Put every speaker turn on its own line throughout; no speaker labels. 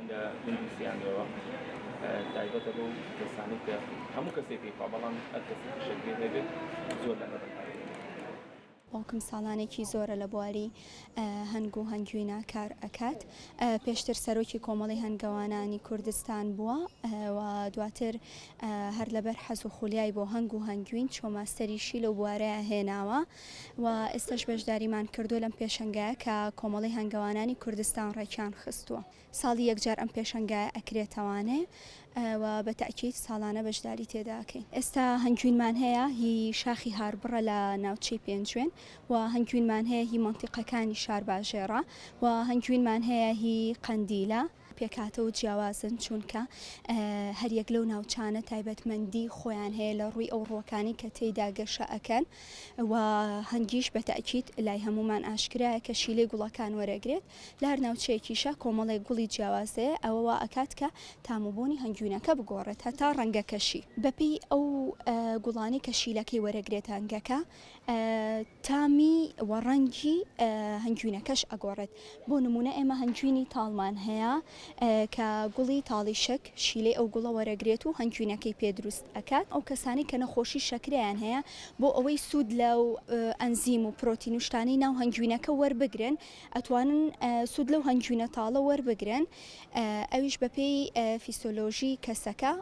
لە هندوسیانەوە تایبەتە بۆ کەسانی کە هەموو کەسێکی بەڵام هەر کەسێک شەکرێ هەبێت زۆر لە
باوکم ساڵانێکی زۆرە لە بواری هەنگ و هەنگوینە کار ئەکات. پێشتر سەرۆکی کۆمەڵی هەنگەوانانی کوردستان بووە و دواتر هەر لەبەر حەز و خولیای بۆ هەنگ و هەنگوین چۆماستەریشی لەو بوارەیە هێناوە و ئێستش بەشداریمان کردو لەم پێشەنگایە کە کۆمەڵی هەنگەوانانی کوردستان ڕێکیان خستووە. ساڵی یەکجار ئەم پێشەنگایە ئەکرێتەوانێ و بە تەکید ساڵانە بەشداری تێداکەین. ئێستا هەنگوینمان هەیە هی شاخی هاربڕە لە ناوچەی پێنجوێن و هەنگوینمان هەیە هی مەنتیقەکانی شار باژێڕە و هەنگوینمان هەیە هی قەندیلە پێکاتە و جیاوازن چونکە هەریەک لەو ناوچانە تایبەتمەندی خۆیان هەیە لە ڕووی ئەو ڕۆکانی کە تێیدا گەشە ئەکەن و هەنگیش بە تەکید لای هەمومان ئاشکرایە کە شیلەی گوڵەکان وەرەگرێت لە هەر ناوچەیەکیشە کۆمەڵێک گوڵی جیاوازەیە ئەوەوە ئەکات کە تاموبوونی هەنگوینەکە بگۆڕێت هەتا ڕەنگەکەشی بەپێی ئەو گوڵانی کە شیلەکەی وەرەگرێت هەنگەکە تامی وەڕەنگی هەنگوینەکەش ئەگۆڕێت. بۆ نمونە ئێمە هەنگوینی تاڵمان هەیە کە گوڵی تاڵی شک شیلەی ئەو گوڵە وەرەگرێت و هەنگوینەکەی پێ دروست ئەکات. ئەو کەسانی کە نەخۆشی شەکریان هەیە بۆ ئەوەی سوود لەو ئەنزیم و پرۆتین و شتانی ناو هەنگوینەکە وەربگرن ئەتوانن سوود لەو هەنگوینە تاڵە وەربگرن. ئەویش بەپێی فیسیۆلۆژی کەسەکە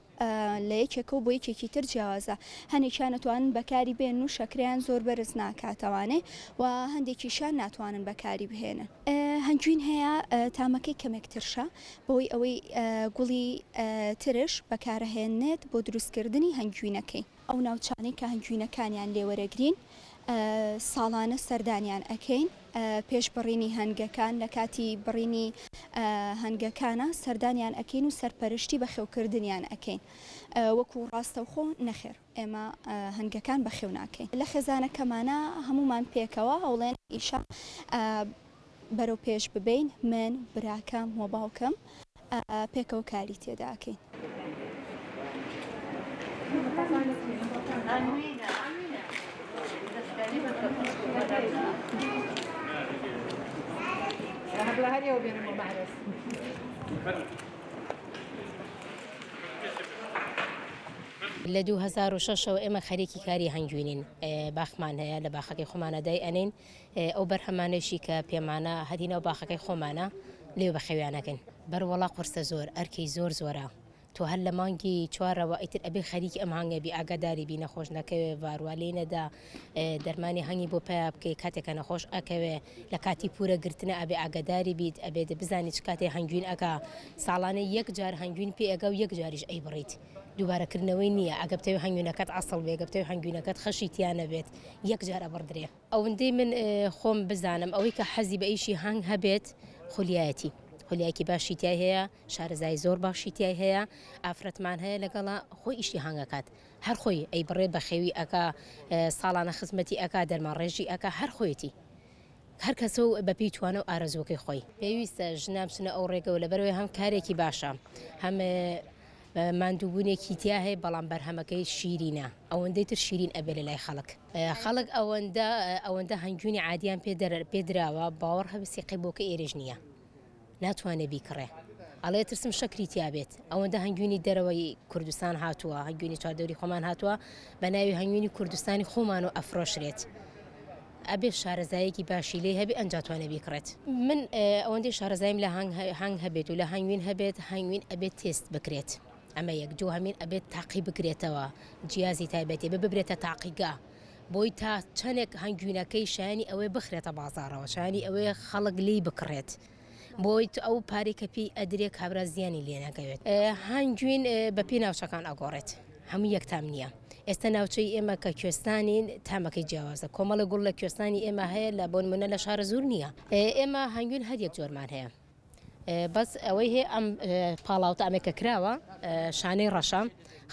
لە یەکێکە و بۆ یەکێکی تر جیاوازە. هەنێکیان ناتوانن بەکاری بێن و شەکریان زۆر بەرز ناکاتەوانێ و هەندێکیشان ناتوانن بەکاری بهێنن. هەنگوین هەیە تامەکەی کەمێک ترشە بۆی ئەوەی گوڵی ترش بەکارهێنێت بۆ دروستکردنی هەنگوینەکەی. ئەو ناوچانەی کە هەنگوینەکانیان لێوەرەگرین ساڵانە سەردانیان ئەکەین پێش بڕینی هەنگەکان لە کاتی بڕینی هەنگەکانە سەردانیان ئەکەین و سەرپەرشتی بەخێوکردنیان ئەکەین. وەکو ڕاستەوخۆ نەخێر ئێمە هەنگەکان بەخێو ناکەین. لە خێزانەکەمانە هەمومان پێکەوە هەوڵێن ئیشە بەرەو پێش ببین من براکەم و باوکم پێکەوە کاری تێداکەین.
لە 2006ەوە ئێمە خەریکی کاری هەنگوینین باخمان هەیە لە باخەکەی خۆمانە دای ئەنین ئەو بەرهەمانێشی کە پێمانە هەدینەوە باخەکەی خۆمانە لێو بە خەویانەکەن بەروەڵا قورسە زۆر ئەرکەی زۆر زۆرە تۆ هەر لە مانگی چوارەوە ئیتر ئەبێ خەریکی ئەم هەنگەبی ئاگاداری بی نەخۆش نەکەوێ ڤاروالەی نەدا دەرمانی هەنگی بۆ پیا بکەی کاتێکە نەخۆش ئەکەوێ لە کاتی پورە گرتنە ئەبێ ئاگاداری بیت ئەبێ بزانی چ کاتێ هەنگوین ئەکا ساڵانە یەک جار هەنگوین پێ ئەگە و یەک جاریش ئەی بڕیت دووبارەکردنەوەی نییە ئەگەبتەوە هەنگوینەکەت ئەسڵ بێ گەبتەوە هەنگوینەکەت خەشی تیانە بێت یەک جار ئەبڕدرێ. ئەوەندەی من خۆم بزانم ئەوەی کە حەزی بە ئیشی هەنگ هەبێت خولیایەتی خولیایەکی باشی تای هەیە شارەزای زۆر باشی تای هەیە ئافرەتمان هەیە لەگەڵا خۆی ئیشی هەنگەکات هەر خۆی ئەی بڕێ بە خێوی ئەکا ساڵانە خزمەتی ئەکا دەرمان ڕێژی ئەکا هەر خۆیەتی هەر کەسە و بەپی توانە و ئارەزوەکەی خۆی پێویستە ژنام بچنە ئەو ڕێگەوە لەبەرەوەی هەم کارێکی باشە هەم ماندووبوونێکی تیا هەیە بەڵام بەرهەمەکەی شیرینە ئەوەندەی تر شیرین ئەبێ لە لای خەڵک ئەوەندە هەنگوینی عادیان پێدراوە باوەڕ هەبسی قیبۆکە ئێرێژ نییە ناتوانێ بیکڕێ ئەڵێ ترسم شەکری تیابێت ئەوەندە هەنگوینی دەرەوەی کوردستان هاتووە هەنگوینی چواردەوری خۆمان هاتووە بە ناوی هەنگوینی کوردستانی خۆمان و ئەفرۆشرێت ئەبێ شارەزایەکی باشی لێ هەبێ ئەنجاتوانە بیکڕێت. من ئەوەندەی شارەزایم لە هەنگ هەبێت و لە هەنگوین هەبێت هەنگوین ئەبێت تێست بکرێت ئەمە یەک جۆ هەمین ئەبێت تاقی بکرێتەوە جیازی تایبەتی ببرێتە تاقیگا بۆی تا چەندێک هەنگوینەکەی شایانی ئەوەی بخرێتە بازاڕەوە شایانی ئەوەی خەڵک لی بکڕێت بۆی ئەو پارێکەپی ئەدرێک کابرا زیانی لێ ناکەوێت. هەنگوین بەپی ناوچەکان ئەگۆڕێت هەموو یەکتام نییە. ئێستا ناوچەی ئێمە کە کوێستانین تامەکەی جیاوازە کۆمەڵە گوڵ لە کوێستانی ئێمە هەیە لە بۆ نمونە لە شارە زۆر نییە. ئێمە هەنگوین هەر یەک جۆرمان هەیە بەس ئەوەی هەیە ئەم پاڵاوتە ئەمێکە کراوە شانەی ڕەشە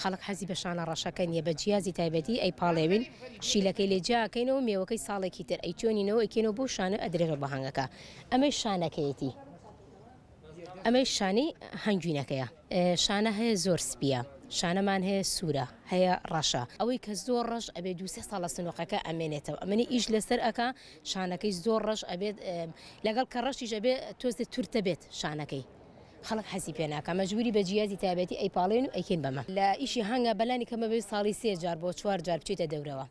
خەڵک حەزی بە شانە ڕەشەکە نییە بە جیازی تایبەتی ئەی پاڵێوین شیلەکەی لێجاکەینەوە میوەکەی ساڵێکی تر ئەی چۆنینەوە ئەیکەینەوە بۆ شانە ئەدرێتە بە هەنگەکە ئەمەی شانەکەیەتی ئەمەی شانی هەنگوینەکەیە شانە هەیە زۆر سپیە شانەمان هەیە سوورە هەیە ڕەشە ئەوەی کە زۆر ڕەش ئەبێ 2-3 ساڵە سنووقەکە ئەمێنێتەوە ئەمەنی ئیش لەسەر ئەکا شانەکەی زۆر ڕەش ئەبێت لەگەڵ کە ڕەشیش ئەبێ تۆزێت تورتە بێت شانەکەی خەڵک حەزی پێ ناکە مەجبوری بە جیازی تایبەتی ئەیپاڵێن و ئەیکەین بەمە لە ئیشی هەنگە بەلانی کەمە بێ ساڵی 3 جار بۆ 4 جار بچێتە دەورەوە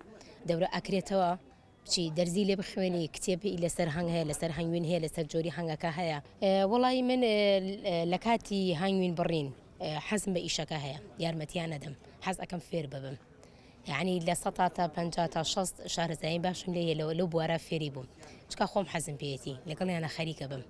دەورە ئەکرێتەوە بچی دەرزی لێ بخوێنی کتێبی لەسەر هەنگ هەیە لەسەر هەنگوین هەیە لەسەر جۆری هەنگەکە هەیە وەڵی من لە کاتی هەنگوین بڕین حەزم بە ئیشەکە هەیە یارمەتیان نەدەم حەز ئەەکەم فێر ببم یعنی لە 100 تا 50 تا 60 شارەزایی باشم لێ لەو بوارە فێری بووم چکە خۆم حەزم پێێتی لەگەڵ یانە خەریکە بم